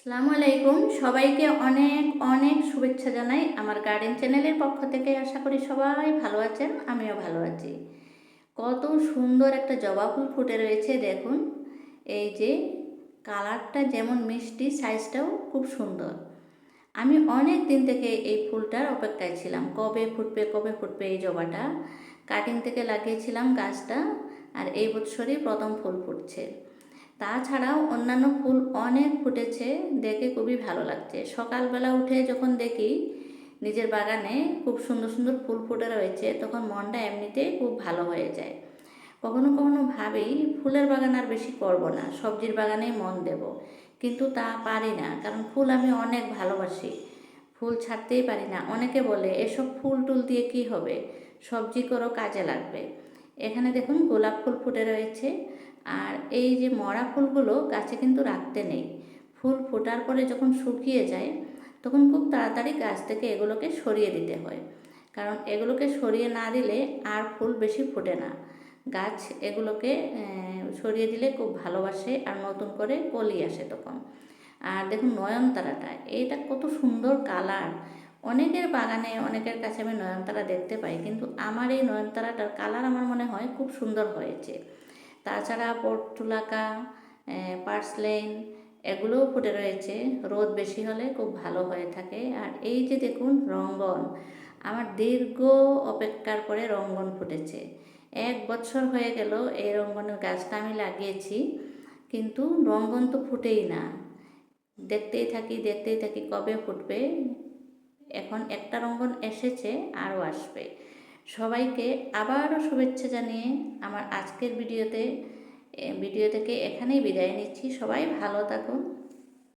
আসসালামু আলাইকুম, সবাইকে অনেক অনেক শুভেচ্ছা জানাই আমার গার্ডেন চ্যানেলের পক্ষ থেকে। আশা করি সবাই ভালো আছেন, আমিও ভালো আছি। কত সুন্দর একটা জবা ফুল ফুটে রয়েছে দেখুন। এই যে কালারটা যেমন মিষ্টি, সাইজটাও খুব সুন্দর। আমি অনেক দিন থেকে এই ফুলটার অপেক্ষায় ছিলাম, কবে ফুটবে কবে ফুটবে। এই জবাটা কাটিং থেকে লাগিয়েছিলাম গাছটা, আর এই বছরই প্রথম ফুল ফুটছে। তাছাড়াও অন্যান্য ফুল অনেক ফুটেছে, দেখে খুবই ভালো লাগছে। সকালবেলা উঠে যখন দেখি নিজের বাগানে খুব সুন্দর সুন্দর ফুল ফুটে রয়েছে, তখন মনটা এমনিতেই খুব ভালো হয়ে যায়। কখনো কখনো ভাবি ফুলের বাগান আর বেশি করব না, সবজির বাগানেই মন দেব, কিন্তু তা পারি না, কারণ ফুল আমি অনেক ভালোবাসি। ফুল ছাড়তেই পারি না। অনেকে বলে এসব ফুল টুল দিয়ে কি হবে, সবজি করো, কাজে লাগবে। এখানে দেখুন গোলাপ ফুল ফুটে রয়েছে। আর এই যে মরা ফুলগুলো গাছে কিন্তু রাখতে নেই। ফুল ফোটার পরে যখন শুকিয়ে যায়, তখন খুব তাড়াতাড়ি গাছ থেকে এগুলোকে সরিয়ে দিতে হয়, কারণ এগুলোকে সরিয়ে না দিলে আর ফুল বেশি ফোটে না। গাছ এগুলোকে সরিয়ে দিলে খুব ভালোবাসে, আর নতুন করে কলি আসে তখন। আর দেখুন নয়নতারাটা, এইটা কত সুন্দর কালার। অনেকের বাগানে অনেকের কাছে আমি নয়নতারা দেখতে পাই, কিন্তু আমার এই নয়নতারাটার কালার আমার মনে হয় খুব সুন্দর হয়েছে। তাছাড়া পর্তুলাকা, পার্সলেন, এগুলোও ফুটে রয়েছে। রোদ বেশি হলে খুব ভালো হয়ে থাকে। আর এই যে দেখুন রঙ্গন, আমার দীর্ঘ অপেক্ষার পরে রঙ্গন ফুটেছে। 1 বছর হয়ে গেল এই রঙ্গনের গাছটা আমি লাগিয়েছি, কিন্তু রঙ্গন তো ফুটেই না। দেখতেই থাকি কবে ফুটবে। এখন একটা রঙ্গন এসেছে, আরও আসবে। সবাইকে আবারও শুভেচ্ছা জানিয়ে আমার আজকের ভিডিও থেকে এখানেই বিদায় নিচ্ছি। সবাই ভালো থাকুন।